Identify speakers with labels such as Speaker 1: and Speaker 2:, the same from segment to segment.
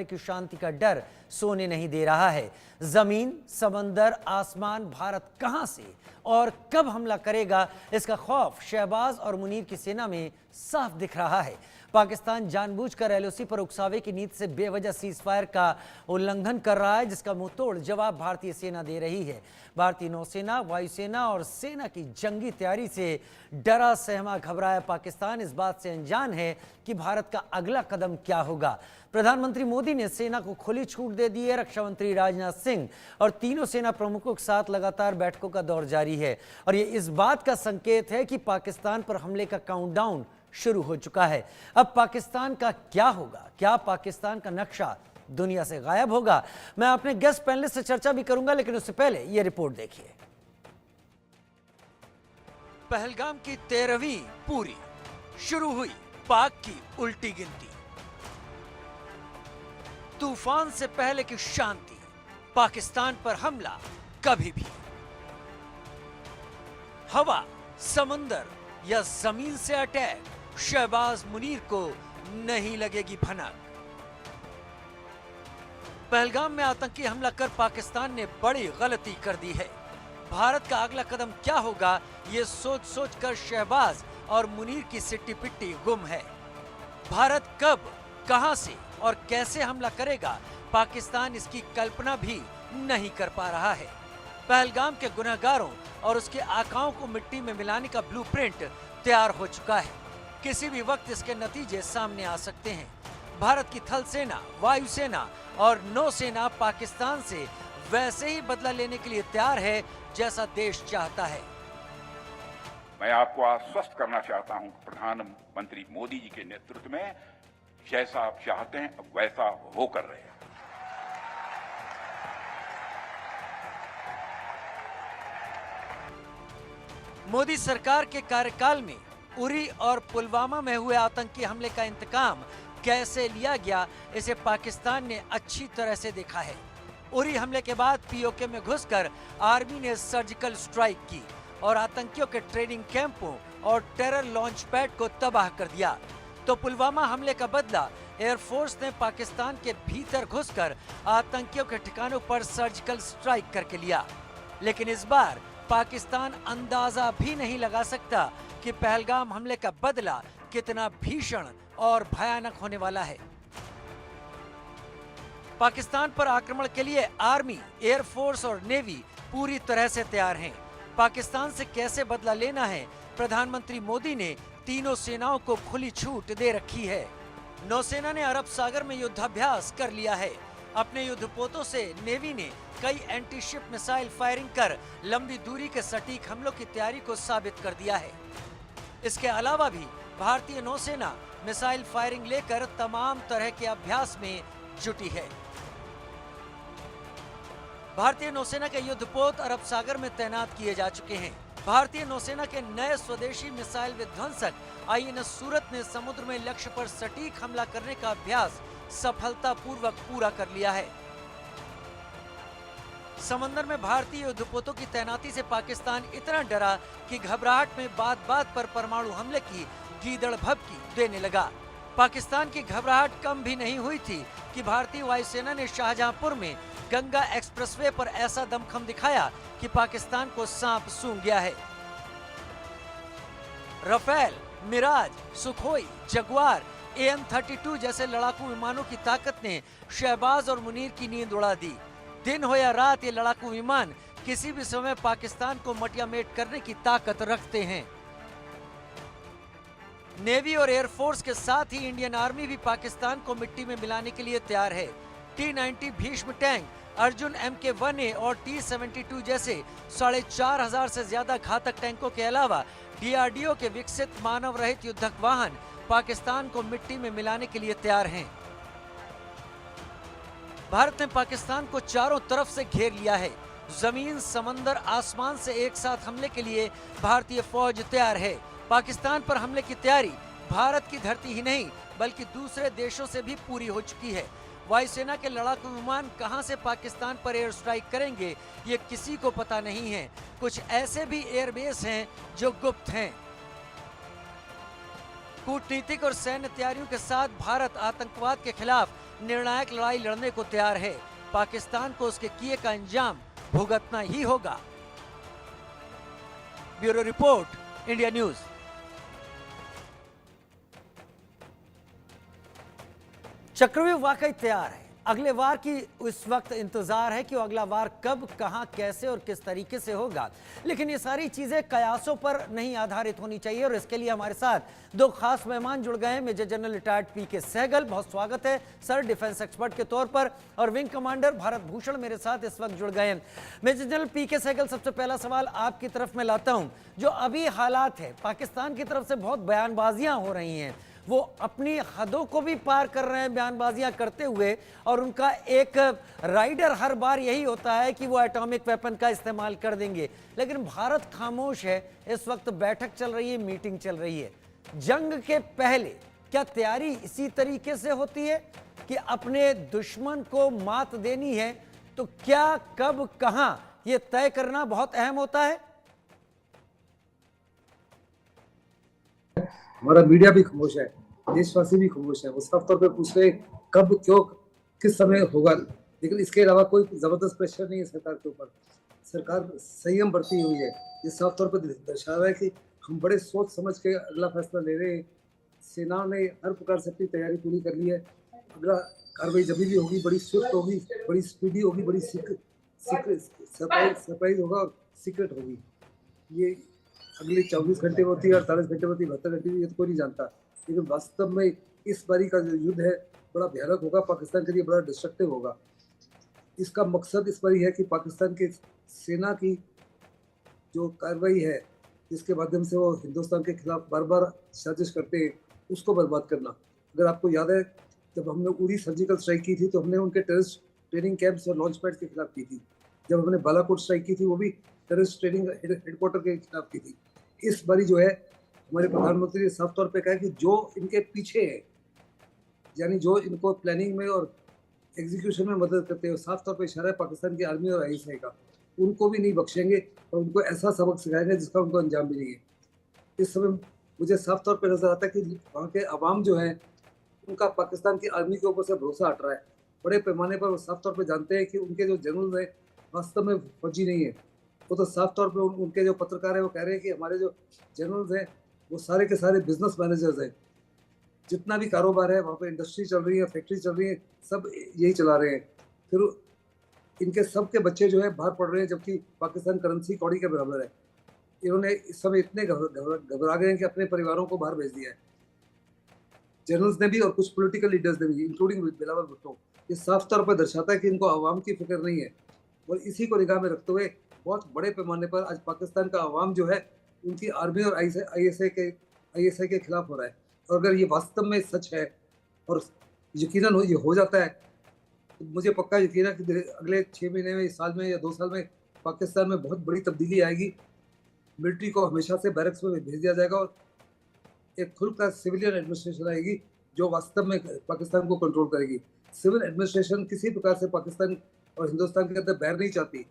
Speaker 1: की शांति का डर सोने नहीं दे रहा है। जमीन, समंदर, आसमान, भारत कहां से और कब हमला करेगा, इसका खौफ शहबाज और मुनीर की सेना में साफ दिख रहा है। पाकिस्तान जानबूझकर एलओसी पर उकसावे की नीति से बेवजह सीजफायर का उल्लंघन कर रहा है, जिसका मुंहतोड़ जवाब भारतीय सेना दे रही है। भारतीय नौसेना, वायुसेना और सेना की जंगी तैयारी से डरा सहमा घबराया पाकिस्तान इस बात से अनजान है कि भारत का अगला कदम क्या होगा। प्रधानमंत्री मोदी ने सेना को खुली छूट दे दी है। रक्षा मंत्री राजनाथ सिंह और तीनों सेना प्रमुखों के साथ लगातार बैठकों का दौर जारी है और ये इस बात का संकेत है कि पाकिस्तान पर हमले का काउंटडाउन शुरू हो चुका है। अब पाकिस्तान का क्या होगा? क्या पाकिस्तान का नक्शा दुनिया से गायब होगा? मैं अपने गेस्ट पैनलिस्ट से चर्चा भी करूंगा, लेकिन उससे पहले यह रिपोर्ट देखिए। पहलगाम की 13वीं पूरी शुरू हुई पाक की उल्टी गिनती। तूफान से पहले की शांति, पाकिस्तान पर हमला कभी भी। हवा, समंदर या जमीन से अटैक, शहबाज मुनीर को नहीं लगेगी भनक। पहलगाम में आतंकी हमला कर पाकिस्तान ने बड़ी गलती कर दी है। भारत का अगला कदम क्या होगा, ये सोच सोच कर शहबाज और मुनीर की सिट्टी पिट्टी गुम है। भारत कब, कहां से और कैसे हमला करेगा, पाकिस्तान इसकी कल्पना भी नहीं कर पा रहा है। पहलगाम के गुनहगारों और उसके आकाओं को मिट्टी में मिलाने का ब्लूप्रिंट तैयार हो चुका है। किसी भी वक्त इसके नतीजे सामने आ सकते हैं। भारत की थल सेना, वायुसेना और नौसेना पाकिस्तान से वैसे ही बदला लेने के लिए तैयार है जैसा देश चाहता है।
Speaker 2: मैं आपको आश्वस्त करना चाहता हूं, प्रधानमंत्री मोदी जी के नेतृत्व में जैसा आप चाहते हैं वैसा होकर रहेगा।
Speaker 1: मोदी सरकार के कार्यकाल में उरी और पुलवामा में हुए आतंकी हमले का इंतकाम कैसे लिया गया, इसे पाकिस्तान ने अच्छी तरह से देखा है। उरी हमले के बाद पीओके में घुसकर आर्मी ने सर्जिकल स्ट्राइक की और आतंकियों के ट्रेनिंग कैंपों और टेरर लॉन्च पैड को तबाह कर दिया। तो पुलवामा हमले का बदला एयरफोर्स ने पाकिस्तान के भीतर घुसकर आतंकियों के ठिकानों पर सर्जिकल स्ट्राइक करके लिया। लेकिन इस बार पाकिस्तान अंदाजा भी नहीं लगा सकता कि पहलगाम हमले का बदला कितना भीषण और भयानक होने वाला है। पाकिस्तान पर आक्रमण के लिए आर्मी, एयरफोर्स और नेवी पूरी तरह से तैयार हैं। पाकिस्तान से कैसे बदला लेना है, प्रधानमंत्री मोदी ने तीनों सेनाओं को खुली छूट दे रखी है। नौसेना ने अरब सागर में युद्धाभ्यास कर लिया है। अपने युद्धपोतों से नेवी ने कई एंटी शिप मिसाइल फायरिंग कर लंबी दूरी के सटीक हमलों की तैयारी को साबित कर दिया है। इसके अलावा भी भारतीय नौसेना मिसाइल फायरिंग लेकर तमाम तरह के अभ्यास में जुटी है। भारतीय नौसेना के युद्धपोत अरब सागर में तैनात किए जा चुके हैं। भारतीय नौसेना के नए स्वदेशी मिसाइल विध्वंसक आईएनएस सूरत ने समुद्र में लक्ष्य पर सटीक हमला करने का अभ्यास सफलतापूर्वक पूरा कर लिया है। समंदर में भारतीय युद्धपोतों की तैनाती से पाकिस्तान इतना डरा कि घबराहट में बात बात पर परमाणु हमले की गीदड़ भभकी देने लगा। पाकिस्तान की घबराहट कम भी नहीं हुई थी कि भारतीय वायुसेना ने शाहजहांपुर में गंगा एक्सप्रेसवे पर ऐसा दमखम दिखाया कि पाकिस्तान को सांप सूंघ गया है। Rafale, Miraj, Sukhoi, Jaguar, AN-32 जैसे लड़ाकू विमानों की ताकत ने शहबाज और मुनीर की नींद उड़ा दी। दिन हो या रात, ये लड़ाकू विमान किसी भी समय पाकिस्तान को मटियामेट करने की ताकत रखते हैं। नेवी और एयरफोर्स के साथ ही इंडियन आर्मी भी पाकिस्तान को मिट्टी में मिलाने के लिए तैयार है। T-90 Bhishma tank, Arjun MK-1A और T-72 जैसे 4500 से ज्यादा घातक टैंकों के अलावा DRDO के विकसित मानव रहित युद्धक वाहन पाकिस्तान को मिट्टी में मिलाने के लिए तैयार हैं। भारत ने पाकिस्तान को चारों तरफ से घेर लिया है। जमीन, समंदर, आसमान से एक साथ हमले के लिए भारतीय फौज तैयार है। पाकिस्तान पर हमले की तैयारी भारत की धरती ही नहीं बल्कि दूसरे देशों से भी पूरी हो चुकी है। वायुसेना के लड़ाकू विमान कहां से पाकिस्तान पर एयर स्ट्राइक करेंगे, ये किसी को पता नहीं है। कुछ ऐसे भी एयरबेस हैं जो गुप्त हैं। कूटनीतिक और सैन्य तैयारियों के साथ भारत आतंकवाद के खिलाफ निर्णायक लड़ाई लड़ने को तैयार है। पाकिस्तान को उसके किए का अंजाम भुगतना ही होगा। Bureau report, India news. चक्रव्यूह वाकई तैयार है। अगले वार की उस वक्त इंतजार है कि वो अगला वार कब, कहां, कैसे और किस तरीके से होगा, लेकिन ये सारी चीजें कयासों पर नहीं आधारित होनी चाहिए। और इसके लिए हमारे साथ दो खास मेहमान जुड़ गए हैं। मेजर जनरल रिटायर्ड पीके सहगल, बहुत स्वागत है सर, डिफेंस एक्सपर्ट के तौर पर, और विंग कमांडर भारत भूषण मेरे साथ इस वक्त जुड़ गए हैं। मेजर जनरल पीके सहगल, सबसे पहला सवाल आपकी तरफ मैं लाता हूं। जो अभी हालात है, पाकिस्तान की तरफ से बहुत बयानबाजियां हो रही हैं, वो अपनी हदों को भी पार कर रहे हैं बयानबाजियां करते हुए, और उनका एक राइडर हर बार यही होता है कि वो एटॉमिक वेपन का इस्तेमाल कर देंगे। लेकिन भारत खामोश है। इस वक्त बैठक चल रही है, मीटिंग चल रही है। जंग के पहले क्या तैयारी इसी तरीके से होती है कि अपने दुश्मन को मात देनी है, तो क्या, कब, कहां, यह तय करना बहुत अहम होता है?
Speaker 3: हमारा मीडिया भी खामोश है, देशवासी भी खामोश है। वो साफ तौर पे पूछ रहे कब, क्यों, किस समय होगा, लेकिन इसके अलावा कोई जबरदस्त प्रेशर नहीं है सरकार के ऊपर। सरकार संयम बरती हुई है। ये साफ तौर पर दर्शा रहा है कि हम बड़े सोच समझ के अगला फैसला ले रहे हैं। सेना ने हर प्रकार से अपनी तैयारी पूरी कर ली है। अगला कार्रवाई जब भी होगी बड़ी स्विफ्ट होगी, बड़ी स्पीडी होगी, बड़ी सरप्राइज होगा और सीक्रेट होगी। ये अगले 24 घंटे में होती है, 48 घंटे में होती है, 72 घंटे में, ये तो कोई नहीं जानता। लेकिन वास्तव में इस बारी का जो युद्ध है बड़ा भयानक होगा, पाकिस्तान के लिए बड़ा डिस्ट्रक्टिव होगा। इसका मकसद इस बारी है कि पाकिस्तान की सेना की जो कार्रवाई है, जिसके माध्यम से वो हिंदुस्तान के खिलाफ बार बार साजिश करते हैं, उसको बर्बाद करना। अगर आपको याद है, जब हमने उरी सर्जिकल स्ट्राइक की थी तो हमने उनके टेररिस्ट ट्रेनिंग कैंप्स और लॉन्च पैड के खिलाफ की थी। जब हमने बालाकोट स्ट्राइक की थी, वो भी टेररिस्ट ट्रेनिंग हेडक्वार्टर के खिलाफ की थी। इस बारी जो है, हमारे प्रधानमंत्री ने साफ तौर पे कहा कि जो इनके पीछे है, यानी जो इनको प्लानिंग में और एग्जीक्यूशन में मदद करते हैं, साफ तौर पे इशारा है पाकिस्तान की आर्मी और आईएसआई का, उनको भी नहीं बख्शेंगे और उनको ऐसा सबक सिखाएंगे जिसका उनको अंजाम भी नहीं है। इस समय मुझे साफ तौर पे नजर आता है कि वहाँ के अवाम जो है, उनका पाकिस्तान की आर्मी के ऊपर से भरोसा हट रहा है। बड़े पैमाने पर वो साफ तौर पे जानते हैं कि उनके जो जनरल है वास्तव में फौजी नहीं है। वो तो साफ तौर पे उनके जो पत्रकार है वो कह रहे हैं कि हमारे जो जनरल्स हैं वो सारे के सारे बिजनेस मैनेजर्स हैं। जितना भी कारोबार है वहाँ पे, इंडस्ट्री चल रही है, फैक्ट्री चल रही है, सब यही चला रहे हैं। फिर इनके सब के बच्चे जो है बाहर पढ़ रहे हैं, जबकि पाकिस्तान करेंसी कौड़ी के बराबर है। इन्होंने इस समय इतने घबरा गए हैं कि अपने परिवारों को बाहर भेज दिया है, जनरल्स ने भी और कुछ पॉलिटिकल लीडर्स ने भी, इंक्लूडिंग बिलावल भुट्टो। ये साफ तौर पर दर्शाता है कि इनको आवाम की फिक्र नहीं है। और इसी को निगाह में रखते हुए बहुत बड़े पैमाने पर आज पाकिस्तान का अवाम जो है उनकी आर्मी और आईएसआई के खिलाफ हो रहा है। और अगर ये वास्तव में सच है, और यकीनन ये हो जाता है, तो मुझे पक्का यकीन है कि अगले 6 महीने में, साल में या 2 साल में पाकिस्तान में बहुत बड़ी तब्दीली आएगी। मिलिट्री को हमेशा से बैरक्स में भेज दिया जाएगा और एक खुलकर सिविलियन एडमिनिस्ट्रेशन आएगी जो वास्तव में पाकिस्तान को कंट्रोल करेगी। सिविल एडमिनिस्ट्रेशन किसी प्रकार से पाकिस्तान और हिंदुस्तान के अंदर बैर नहीं चाहती।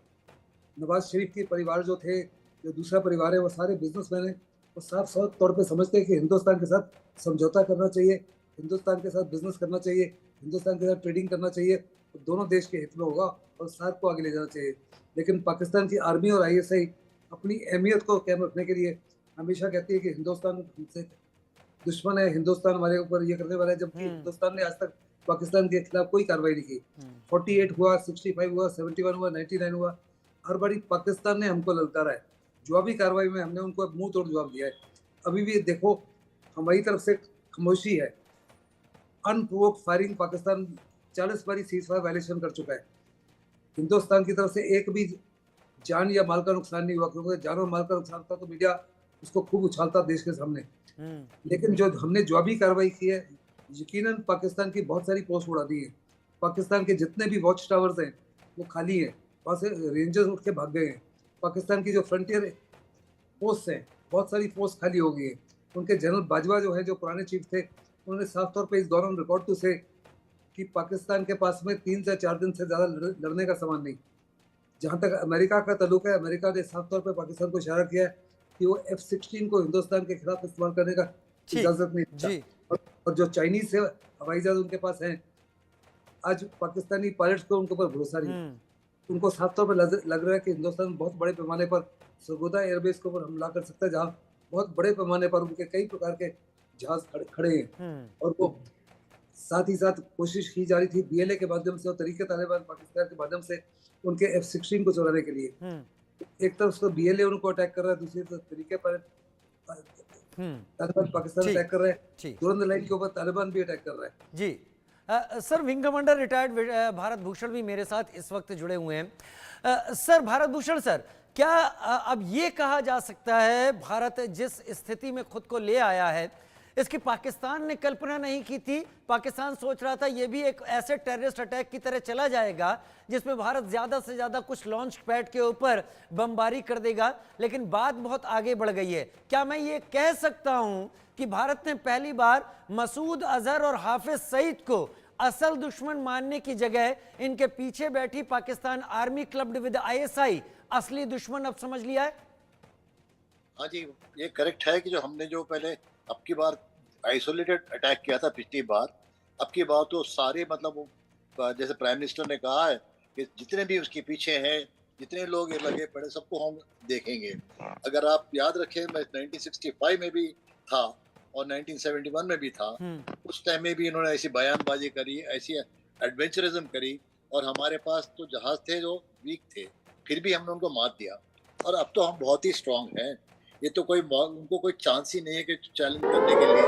Speaker 3: नवाज शरीफ के परिवार जो थे, जो दूसरा परिवार है, वो सारे बिजनेसमैन हैं। वो साफ साफ तौर पे समझते हैं कि हिंदुस्तान के साथ समझौता करना चाहिए, हिंदुस्तान के साथ बिजनेस करना चाहिए, हिंदुस्तान के साथ ट्रेडिंग करना चाहिए, तो दोनों देश के हित में होगा और साथ को आगे ले जाना चाहिए। लेकिन पाकिस्तान की आर्मी और आईएसआई अपनी अहमियत को कायम रखने के लिए हमेशा कहती है कि हिंदुस्तान हमसे दुश्मन है, हिंदुस्तान हमारे ऊपर ये करने वाला है, जबकि हिंदुस्तान ने आज तक पाकिस्तान के खिलाफ कोई कार्रवाई नहीं की। 48 हुआ, 65 हुआ, 71 हुआ, 99 हुआ, हर बारी पाकिस्तान ने हमको ललकारा है। जवाबी कार्रवाई में हमने उनको मुंह तोड़ जवाब दिया है। अभी भी देखो, हमारी तरफ से खामोशी है। अनप्रोवोक्ड फायरिंग पाकिस्तान 40 बारी सीज़फायर वायलेशन कर चुका है। हिंदुस्तान की तरफ से एक भी जान या माल का नुकसान नहीं हुआ, क्योंकि जान और माल का नुकसान था तो मीडिया उसको खूब उछालता देश के सामने। लेकिन जो हमने जवाबी कार्रवाई की है, यकीनन पाकिस्तान की बहुत सारी पोस्ट उड़ा दी है। पाकिस्तान के जितने भी वॉच टावर्स हैं वो खाली हैं, वहाँ से रेंजर्स उठ के भाग गए हैं। पाकिस्तान की जो फ्रंटियर पोस्ट हैं, बहुत सारी पोस्ट खाली हो गई हैं। उनके जनरल बाजवा जो है, जो पुराने चीफ थे, उन्होंने साफ तौर पे इस दौरान रिकॉर्ड टू से कि पाकिस्तान के पास में 3 से 4 दिन से ज़्यादा लड़ने का सामान नहीं। जहाँ तक अमेरिका का ताल्लुक है, अमेरिका ने साफ तौर पर पाकिस्तान को इशारा किया है कि वो F-16 को हिंदुस्तान के खिलाफ इस्तेमाल करने का इजाज़त नहीं देता। और जो चाइनीज से हवाई जहाज उनके पास हैं, आज पाकिस्तानी पायलट्स को उनके ऊपर भरोसा नहीं। उनको साफ तौर पर लग रहा है कि हिंदुस्तान बहुत बड़े पैमाने पर सरगोदा एयरबेस के ऊपर हमला कर सकता है, जहाँ बहुत बड़े पैमाने पर उनके कई प्रकार के जहाज खड़े हैं। और वो साथ ही साथ कोशिश की जा रही थी बीएलए के माध्यम से और तरीके तालिबान पाकिस्तान के माध्यम से उनके F-16 को चुराने के लिए। एक तरफ उसको बीएलए उनको अटैक कर रहा है, दूसरी तरफ तरीके पर तालिबान पाकिस्तान अटैक कर रहे हैं, दुरंत लाइन के ऊपर तालिबान भी अटैक कर रहा है।
Speaker 1: जी sir, wing commander retired Bharat Bhushan भी मेरे साथ इस वक्त जुड़े हुए हैं। सर भारत भूषण सर, क्या अब ये कहा जा सकता है भारत जिस स्थिति में खुद को ले आया है, इसकी पाकिस्तान ने कल्पना नहीं की थी? पाकिस्तान सोच रहा था ये भी एक ऐसे टेररिस्ट अटैक की तरह चला जाएगा जिसमें भारत ज्यादा से ज्यादा कुछ लॉन्च पैड के ऊपर बमबारी कर देगा, लेकिन बात बहुत आगे बढ़ गई है। क्या मैं ये कह सकता हूं कि भारत ने पहली बार मसूद अजहर और हाफिज सईद को असल दुश्मन मानने की जगह इनके पीछे बैठी Pakistan army clubbed with ISI असली दुश्मन अब समझ लिया है?
Speaker 4: हाँ जी, ये करेक्ट है कि जो हमने जो पहले अब की बार आइसोलेटेड अटैक किया था पिछली बार, अब की बार तो सारे मतलब जैसे प्राइम मिनिस्टर ने कहा है कि जितने भी उसके पीछे हैं, जितने लोग ये लगे पड़े, सबको हम देखेंगे। अगर आप याद रखें, मैं 1965 में भी था और 1971 में भी था। उस टाइम में भी इन्होंने ऐसी बयानबाजी करी, ऐसी एडवेंचरिज्म करी, और हमारे पास तो जहाज थे जो वीक थे, फिर भी हमने उनको मार दिया। और अब तो हम बहुत ही स्ट्रांग हैं। ये तो कोई उनको कोई चांस ही नहीं है कि चैलेंज करने के लिए।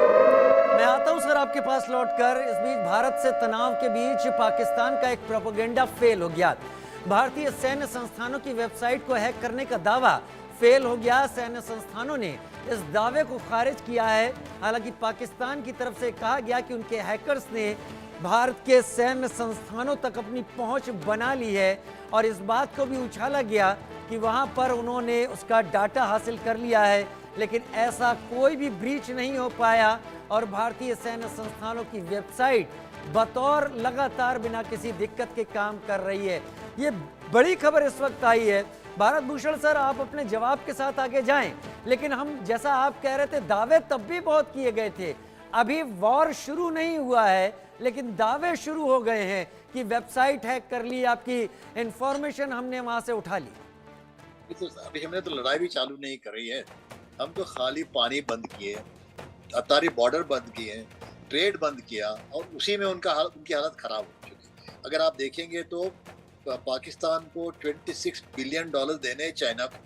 Speaker 1: मैं आता हूं सर आपके पास लौटकर। इस बीच भारत से तनाव के बीच पाकिस्तान का एक प्रोपेगेंडा फेल हो गया। भारतीय सैन्य संस्थानों की वेबसाइट को हैक करने का दावा फेल हो गया। सैन्य संस्थानों ने इस दावे को खारिज किया है। हालांकि पाकिस्तान की तरफ से कहा गया कि उनके हैकर्स ने भारत के सैन्य संस्थानों तक अपनी पहुंच बना ली है और इस बात को भी उछाला गया कि वहां पर उन्होंने उसका डाटा हासिल कर लिया है, लेकिन ऐसा कोई भी ब्रीच नहीं हो पाया और भारतीय सैन्य संस्थानों की वेबसाइट बतौर लगातार बिना किसी दिक्कत के काम कर रही है। ये बड़ी खबर इस वक्त आई है। भारत भूषण सर, आप अपने जवाब के साथ आगे जाएं, लेकिन हम जैसा आप कह रहे थे दावे तब भी बहुत किए गए थे। अभी वॉर शुरू नहीं हुआ है लेकिन दावे शुरू हो गए हैं कि वेबसाइट हैक कर ली, आपकी इंफॉर्मेशन हमने वहां से उठा ली।
Speaker 4: तो अभी हमने तो लड़ाई भी चालू नहीं करी है। हम तो खाली पानी बंद किए, अतारी बॉर्डर बंद किए, ट्रेड बंद किया, और उसी में उनकी हालत खराब हो चुकी। अगर आप देखेंगे तो पाकिस्तान को $26 बिलियन देने चाइना को,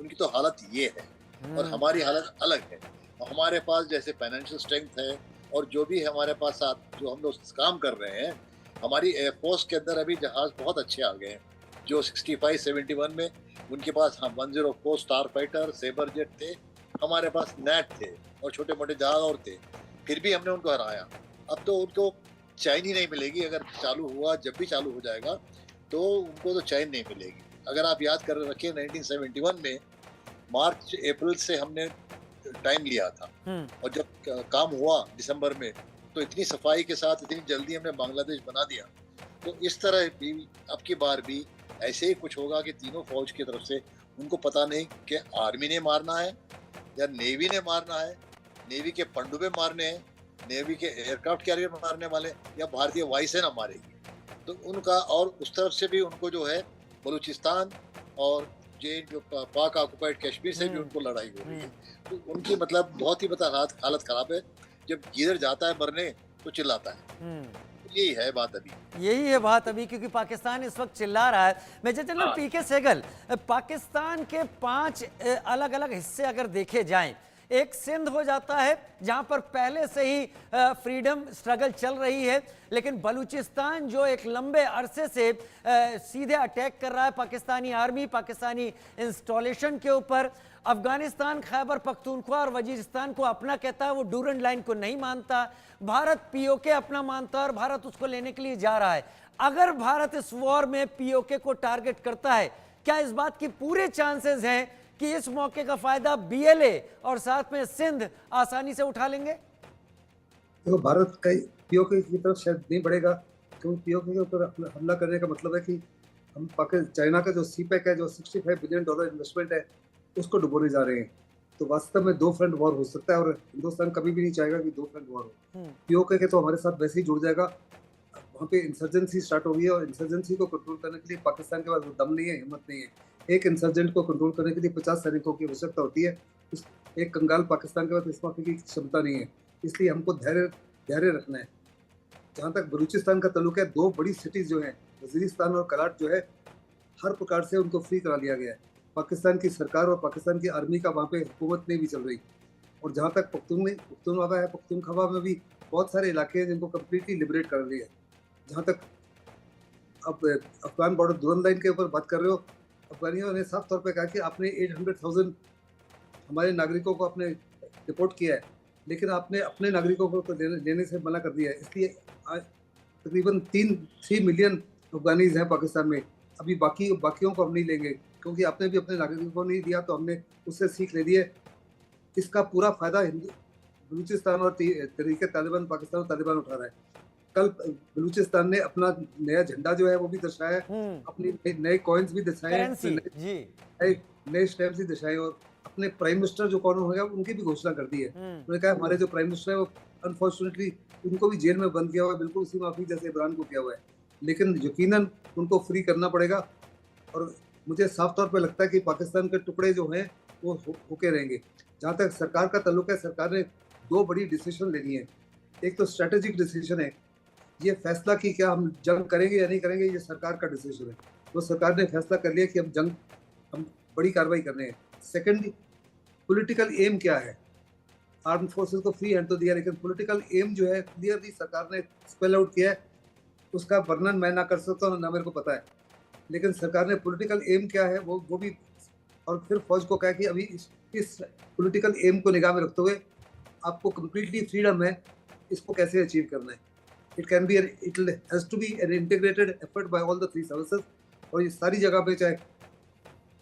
Speaker 4: उनकी तो हालत ये है और हमारी हालत अलग है। हमारे पास जैसे फाइनेंशियल स्ट्रेंथ है और जो भी हमारे पास जो हम लोग काम कर रहे हैं, हमारी एयरफोर्स के अंदर अभी जहाज बहुत अच्छे आ गए हैं। जो 65-71 में उनके पास 104 स्टार फाइटर सेबर जेट थे, हमारे पास नेट थे और छोटे मोटे जहाज और थे, फिर भी हमने उनको हराया। अब तो उनको चैन ही नहीं मिलेगी। अगर चालू हुआ, जब भी चालू हो जाएगा तो उनको तो चैन नहीं मिलेगी। अगर आप याद कर रखिए 1971 में मार्च अप्रैल से हमने टाइम लिया था और जब काम हुआ दिसंबर में तो इतनी सफाई के साथ इतनी जल्दी हमने बांग्लादेश बना दिया। तो इस तरह भी अब की बार भी ऐसे ही कुछ होगा कि तीनों फौज की तरफ से उनको पता नहीं कि आर्मी ने मारना है या नेवी ने मारना है, नेवी के पनडुब्बे मारने हैं, नेवी के एयरक्राफ्ट कैरियर मारने वाले, या भारतीय वायुसेना मारेगी। तो उनका, और उस तरफ से भी उनको जो है बलूचिस्तान और जो पाक ऑक्युपाइड कश्मीर से भी उनको लड़ाई हो रही है। तो उनकी मतलब बहुत ही हालत खराब है। जब जिधर जाता है मरने तो चिल्लाता है। यही है बात अभी, क्योंकि
Speaker 1: पाकिस्तान इस वक्त चिल्ला रहा है। मेजर जनरल पीके सहगल, पाकिस्तान के 5 अलग अलग हिस्से अगर देखे जाएं, एक सिंध हो जाता है जहां पर पहले से ही फ्रीडम स्ट्रगल चल रही है, लेकिन बलूचिस्तान जो एक लंबे अरसे से सीधे अटैक कर रहा है पाकिस्तानी आर्मी, पाकिस्तानी इंस्टॉलेशन के ऊपर। अफगानिस्तान खैबर पख्तूनख्वा और वजीरिस्तान को अपना कहता है, वो डूरंड लाइन को नहीं मानता। भारत पीओके अपना मानता है और भारत उसको लेने के लिए जा रहा है। अगर भारत इस वॉर में पीओके को टारगेट करता है, क्या इस बात की पूरे चांसेस हैं कि इस मौके का फायदा बीएलए और साथ में सिंध आसानी से उठा लेंगे?
Speaker 3: तो भारत का पीओके की तरफ शायद नहीं बढ़ेगा, क्योंकि पीओके के ऊपर हमला करने का मतलब है कि हम चाइना का जो सीपैक है, जो $65 बिलियन इन्वेस्टमेंट है, उसको डुबोने जा रहे हैं। तो वास्तव में 2 फ्रंट वॉर हो सकता है और हिंदुस्तान कभी भी नहीं चाहेगा कि 2 फ्रंट वॉर हो। पीओके के तो हमारे साथ वैसे ही जुड़ जाएगा। वहाँ पे इंसर्जेंसी स्टार्ट हो गई है और इंसर्जेंसी को कंट्रोल करने के लिए पाकिस्तान के पास वो दम नहीं है, हिम्मत नहीं है। एक इंसर्जेंट को कंट्रोल करने के लिए 50 सैनिकों की आवश्यकता होती है। एक कंगाल पाकिस्तान के पास इस माफी की क्षमता नहीं है, इसलिए हमको धैर्य रखना है। जहाँ तक बलूचिस्तान का ताल्लुक है, 2 बड़ी सिटीज जो हैं वजीरिस्तान और कराट जो है, हर प्रकार से उनको फ्री करा लिया गया है। पाकिस्तान की सरकार और पाकिस्तान की आर्मी का वहाँ पे हुकूमत नहीं भी चल रही। और जहाँ तक पख्तूनख्वा है, पख्तूनख्वा में भी बहुत सारे इलाके हैं जिनको कम्प्लीटली लिबरेट कर लिया है। जहाँ तक अब अफगान बॉर्डर दुरन लाइन के ऊपर बात कर रहे हो, अफगानियों ने साफ तौर पे कहा कि आपने 800,000 हमारे नागरिकों को आपने डिपोर्ट किया है, लेकिन आपने अपने नागरिकों को तो लेने से मना कर दिया है। इसलिए तकरीबन 3 मिलियन अफगानीज हैं पाकिस्तान में। अभी बाकियों को हम नहीं लेंगे, क्योंकि आपने भी अपने नागरिकों को नहीं दिया, तो हमने उससे सीख ले ली है। इसका पूरा फायदा बलूचिस्तान और तहरीक तालिबान पाकिस्तान और तालिबान उठा रहा है। कल बलूचिस्तान ने अपना नया झंडा जो है वो भी दर्शाया, अपनी नए कॉइन्स भी दर्शाए, नए स्टैम्प्स भी दर्शाए, और अपने प्राइम मिनिस्टर जो कौन होगा उनकी भी घोषणा कर दी है। उन्होंने कहा हमारे जो प्राइम मिनिस्टर है वो अनफॉर्चुनेटली उनको भी जेल में बंद किया हुआ है, बिल्कुल उसी माफी जैसे इमरान को किया हुआ है, लेकिन यकीनन उनको फ्री करना पड़ेगा। और मुझे साफ तौर पे लगता है कि पाकिस्तान के टुकड़े जो हैं वो होके रहेंगे। जहाँ तक सरकार का ताल्लुक है, सरकार ने 2 बड़ी डिसीजन लेनी है। एक तो स्ट्रेटेजिक डिसीजन है, ये फैसला कि क्या हम जंग करेंगे या नहीं करेंगे, ये सरकार का डिसीजन है। तो सरकार ने फैसला कर लिया कि हम बड़ी कार्रवाई करने हैं। सेकंड, पॉलिटिकल एम क्या है? आर्म फोर्सेस को फ्री हैंड तो दिया, लेकिन पॉलिटिकल एम जो है क्लियरली सरकार ने स्पेल आउट किया है। उसका वर्णन मैं ना कर सकता हूँ, ना मेरे को पता है, लेकिन सरकार ने पॉलिटिकल एम क्या है वो भी, और फिर फौज को कहा कि अभी इस पॉलिटिकल एम को निगाह में रखते हुए आपको कम्प्लीटली फ्रीडम है, इसको कैसे अचीव करना है। It has to be an integrated effort by all the 3 services. और ये सारी जगह पे, चाहे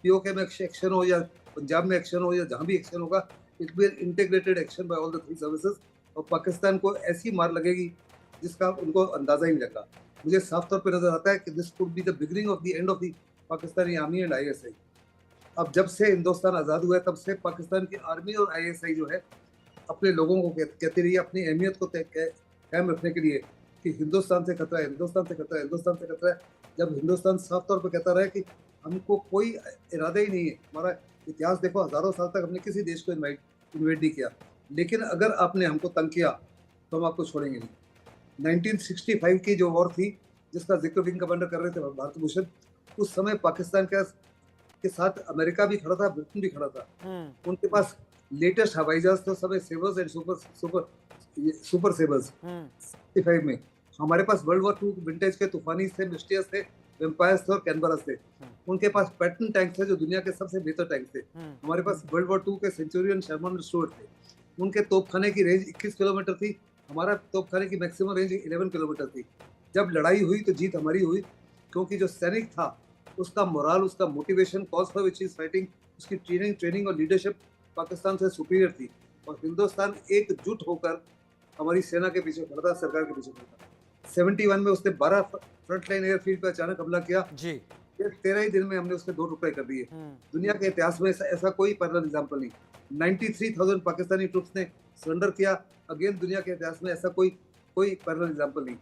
Speaker 3: पीओके में एक्शन हो या पंजाब में एक्शन हो या जहाँ भी एक्शन होगा, it be an integrated action by all the 3 services. और पाकिस्तान को ऐसी मार लगेगी जिसका उनको अंदाजा ही नहीं लगा। मुझे साफ तौर पे नजर आता है कि this could be the beginning of the end of the Pakistani army and ISI। अब जब से हिंदुस्तान आज़ाद हुआ है, तब से पाकिस्तान की आर्मी और ISI जो है अपने लोगों को कहती रही है, अपनी अहमियत को कायम रखने के लिए कि हिंदुस्तान से खतरा है, हिंदुस्तान से खतरा है, हिंदुस्तान से खतरा है। जब हिंदुस्तान साफ तौर पर कहता रहा है कि हमको कोई इरादा ही नहीं है, हमारा इतिहास देखो, हज़ारों साल तक हमने किसी देश को इन्वेट नहीं किया, लेकिन अगर आपने हमको तंग किया तो हम आपको छोड़ेंगे नहीं। 1965 की जो वॉर थी, जिसका जिक्र विंग कमांडर कर रहे थे भारत भूषण, उस समय पाकिस्तान के साथ अमेरिका भी खड़ा था, ब्रिटेन भी खड़ा था। उनके पास लेटेस्ट हवाई जहाज थे, समय सेवर्स एंड सुपर सेवर्स 65 में। हमारे पास वर्ल्ड वॉर 2 विंटेज के तूफानी थे, मिस्टियस थे, वेम्पायर्स थे और कैनबरास थे। उनके पास पैटर्न टैंक थे जो दुनिया के सबसे बेहतर टैंक थे। हमारे पास वर्ल्ड वॉर 2 के सेंचुरियन शर्मन स्टुअर्ट थे। उनके तोपखाने की रेंज 21 किलोमीटर थी, हमारा तोपखाने की मैक्सिमम रेंज 11 किलोमीटर थी। जब लड़ाई हुई तो जीत हमारी हुई, क्योंकि जो सैनिक था उसका मोराल, उसका motivation, cause for which is fighting, उसकी ट्रेनिंग और लीडरशिप पाकिस्तान से सुपीरियर थी। और हिंदुस्तान एकजुट होकर हमारी सेना के पीछे खड़ा था, सरकार के पीछे खड़ा था। 71 में उसने 12 फ्रंटलाइन एयरफील्ड पर अचानक हमला किया, 13 ही दिन में हमने उसके 2 टुकड़े कर दिए। दुनिया के इतिहास में ऐसा कोई पैरेलल एग्जांपल नहीं। 93,000 पाकिस्तानी ट्रूप्स ने सरेंडर किया। अगेन दुनिया के इतिहास में ऐसा कोई पैरेलल एग्जांपल नहीं।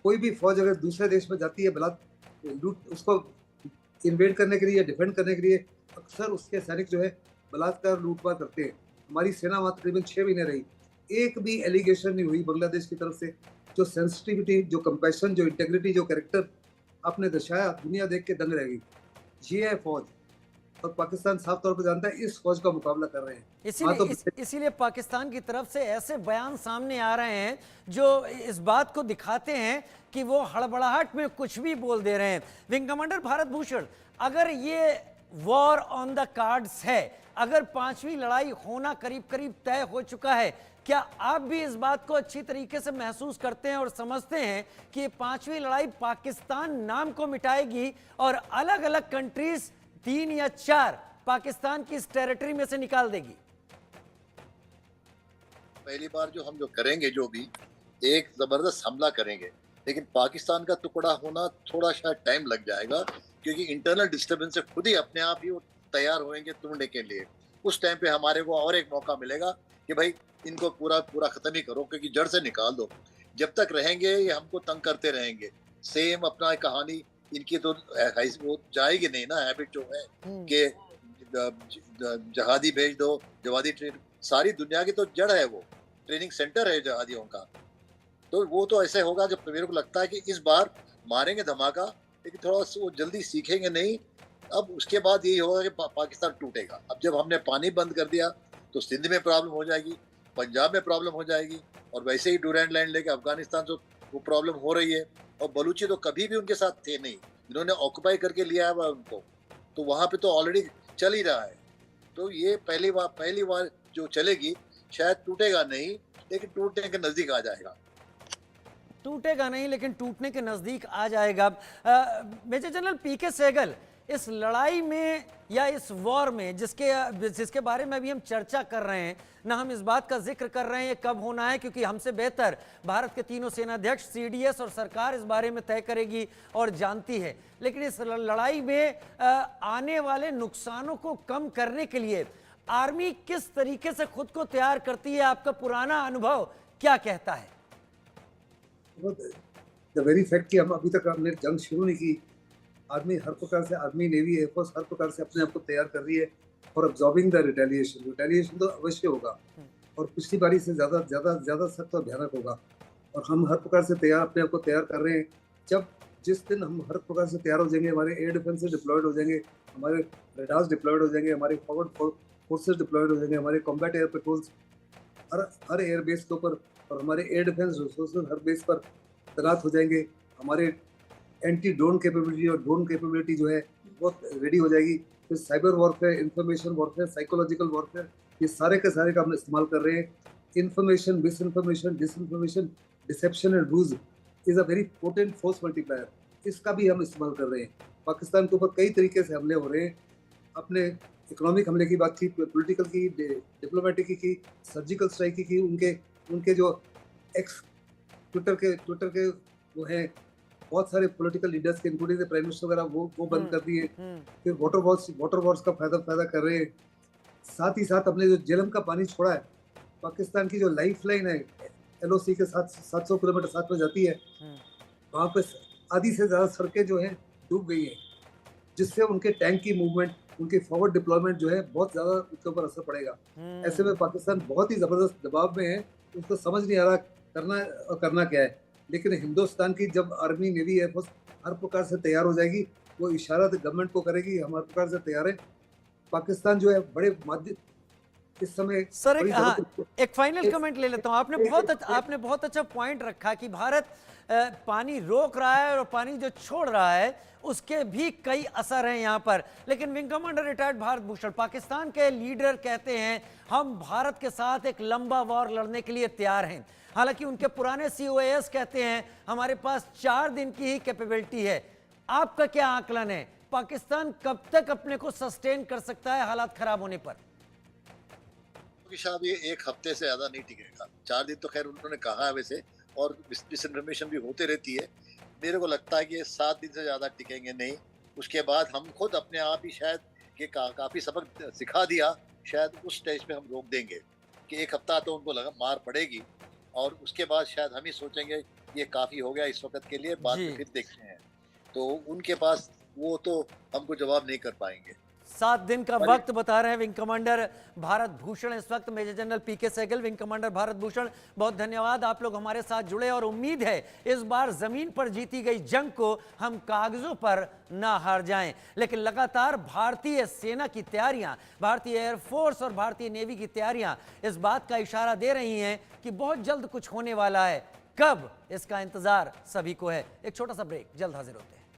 Speaker 3: कोई भी फौज अगर दूसरे देश में जाती है लूट, उसको इन्वेड करने के लिए, डिफेंड करने के लिए, अक्सर उसके सैनिक जो है बलात्कार, लूटपाट करते हैं। हमारी सेना वहाँ तकरीबन 6 महीने रही, एक भी एलिगेशन नहीं हुई बांग्लादेश की तरफ से। जो सेंसिटिविटी, जो कंपैशन, जो इंटेग्रिटी, जो कैरेक्टर आपने दर्शाया, दुनिया देख के दंग रहेगी। ये है फौज, और पाकिस्तान साफ तौर पर जानता है इस फौज का मुकाबला कर रहे हैं।
Speaker 1: इसीलिए पाकिस्तान की तरफ से ऐसे बयान सामने आ रहे हैं जो इस बात को दिखाते हैं कि वो हड़बड़ाहट में कुछ भी बोल दे रहे हैं। विंग कमांडर भारत भूषण, अगर ये वॉर ऑन द कार्ड्स है, अगर 5वीं लड़ाई होना करीब करीब तय हो चुका है, क्या आप भी इस बात को अच्छी तरीके से महसूस करते हैं और समझते हैं कि ये 5वीं लड़ाई पाकिस्तान नाम को मिटाएगी और अलग अलग कंट्रीज 3 या 4 पाकिस्तान की इस टेरिटरी में से निकाल देगी?
Speaker 4: पहली बार हम जो करेंगे, जो भी एक जबरदस्त हमला करेंगे, लेकिन पाकिस्तान का टुकड़ा होना थोड़ा शायद टाइम लग जाएगा, क्योंकि इंटरनल डिस्टर्बेंस से खुद ही अपने आप ही वो तैयार होंगे तोड़ने के लिए। उस टाइम पे हमारे को और एक मौका मिलेगा कि भाई इनको पूरा खत्म ही करो, क्योंकि जड़ से निकाल दो। जब तक रहेंगे ये हमको तंग करते रहेंगे। सेम अपना कहानी इनकी तो वो जाएगी नहीं ना, हैबिट जो है कि जहादी भेज दो, जवादी ट्रेन, सारी दुनिया की तो जड़ है, वो ट्रेनिंग सेंटर है जहादियों का। तो वो तो ऐसे होगा जब मेरे को लगता है कि इस बार मारेंगे धमाका, लेकिन थोड़ा वो जल्दी सीखेंगे नहीं। अब उसके बाद यही होगा कि पाकिस्तान टूटेगा। अब जब हमने पानी बंद कर दिया तो सिंध में प्रॉब्लम हो जाएगी, पंजाब में प्रॉब्लम हो जाएगी, और वैसे ही डूरैंड लैंड लेके अफगानिस्तान से वो प्रॉब्लम हो रही है। और बलूची तो कभी भी उनके साथ थे नहीं, इन्होंने ऑक्युपाई करके लिया है उनको, तो वहां पे तो ऑलरेडी चल ही रहा है। तो ये पहली बार जो चलेगी, शायद टूटेगा नहीं, लेकिन टूटने के नजदीक आ जाएगा।
Speaker 1: टूटेगा नहीं लेकिन टूटने के नजदीक आ जाएगा। मेजर जनरल पीके सहगल, इस लड़ाई में या इस वॉर में जिसके बारे में अभी हम चर्चा कर रहे हैं ना, हम इस बात का जिक्र कर रहे हैं ये कब होना है, क्योंकि हमसे बेहतर भारत के तीनों सेनाध्यक्ष, सीडीएस और सरकार इस बारे में तय करेगी और जानती है। लेकिन इस लड़ाई में आने वाले नुकसानों को कम करने के लिए आर्मी किस तरीके से खुद को तैयार करती है, आपका पुराना अनुभव क्या कहता है?
Speaker 3: द वेरी फैक्ट कि हम अभी तक हमने जंग शुरू नहीं की, आर्मी हर प्रकार से, आर्मी नेवी एयरफोर्स हर प्रकार से अपने आप को तैयार कर रही है और अब्जॉर्बिंग द रिटेलिएशन तो अवश्य होगा और पिछली बारी से ज्यादा सख्त और भयानक होगा। और हम हर प्रकार से अपने आप को तैयार कर रहे हैं। जिस दिन हम हर प्रकार से तैयार हो जाएंगे, हमारे एयर डिफेंसेस डिप्लॉयड हो जाएंगे, हमारे रडार्स डिप्लॉयड हो जाएंगे, हमारे फॉरवर्ड फोर्सेस डिप्लॉयड हो जाएंगे, हमारे कॉम्बैट एयर पेट्रोल्स हर एयर बेस के ऊपर और हमारे एयर डिफेंस रिसोर्सेज हर बेस पर तैनात हो जाएंगे। हमारे एंटी ड्रोन कैपेबिलिटी और ड्रोन कैपेबिलिटी जो है बहुत रेडी हो जाएगी। फिर cyber warfare, information warfare, psychological warfare, ये सारे के सारे का हम इस्तेमाल कर रहे हैं। Information, misinformation, disinformation, dissipation and ROUGE is a very potent force multiplier, इसका भी हम इस्तेमाल कर रहे हैं। पाकिस्तान के ऊपर कई तरीके से हमले हो रहे हैं। अपने इकोनॉमिक हमले की बात की, पॉलिटिकल की, डिप्लोमेटिक की, सर्जिकल स्ट्राइक की, उनके जो एक्स ट्विटर के वो है बहुत सारे पॉलिटिकल लीडर्स के, इंक्लूडिंग प्राइम मिनिस्टर वगैरह, वो बंद कर दिए। फिर वाटर वॉर्स का फायदा कर रहे हैं। साथ ही साथ अपने जो झेलम का पानी छोड़ा है, पाकिस्तान की जो लाइफ लाइन है LOC के साथ 700 किलोमीटर साथ में जाती है, वहाँ पे आधी से ज्यादा सड़कें जो है डूब गई है, जिससे उनके टैंक की मूवमेंट, उनके फॉरवर्ड डिप्लॉयमेंट जो है बहुत ज्यादा उसके ऊपर असर पड़ेगा। ऐसे में पाकिस्तान बहुत ही जबरदस्त दबाव में है, उसको समझ नहीं आ रहा करना क्या है। लेकिन हिंदुस्तान की जब आर्मी, नेवी, एयरफोर्स हर प्रकार से तैयार हो जाएगी, वो इशारा गवर्नमेंट को करेगी हम हर प्रकार से तैयार है। पाकिस्तान जो है बड़े माध्यम इस समय
Speaker 1: सर एक फाइनल कमेंट ले लेता हूं। आपने बहुत अच्छा पॉइंट रखा कि भारत पानी रोक रहा है और पानी जो छोड़ रहा है उसके भी कई असर हैं यहाँ पर। लेकिन wing commander retired Bharat Bhushan, Pakistan के लीडर कहते हैं हम भारत के साथ एक लंबा वॉर लड़ने के लिए तैयार हैं। हालांकि उनके पुराने COAS कहते हैं हमारे पास 4 दिन की ही कैपेबिलिटी है। आपका क्या आकलन है, पाकिस्तान कब तक अपने को सस्टेन कर सकता है हालात खराब होने पर?
Speaker 4: साहब ये 1 हफ्ते से ज्यादा नहीं टिकेगा। 4 दिन तो खैर उन्होंने कहा है वैसे, और डिसइंफॉर्मेशन भी होते रहती है। मेरे को लगता है कि 7 दिन से ज्यादा टिकेंगे नहीं। उसके बाद हम खुद अपने आप ही शायद ये काफी सबक सिखा दिया, शायद उस स्टेज पे हम रोक देंगे कि 1 हफ्ता तो उनको मार पड़ेगी, और उसके बाद शायद हम ही सोचेंगे ये काफी हो गया इस वक्त के लिए, बाद में फिर देखते हैं। तो उनके पास वो तो हमको जवाब नहीं कर पाएंगे।
Speaker 1: 7 दिन का वक्त बता रहे हैं विंग कमांडर भारत भूषण इस वक्त। मेजर जनरल पीके सहगल, विंग कमांडर भारत भूषण, बहुत धन्यवाद, आप लोग हमारे साथ जुड़े। और उम्मीद है इस बार जमीन पर जीती गई जंग को हम कागजों पर ना हार जाएं। लेकिन लगातार भारतीय सेना की तैयारियां, भारतीय एयरफोर्स और भारतीय नेवी की तैयारियां इस बात का इशारा दे रही हैं कि बहुत जल्द कुछ होने वाला है। कब, इसका इंतजार सभी को है। एक छोटा सा ब्रेक, जल्द हाजिर होते हैं।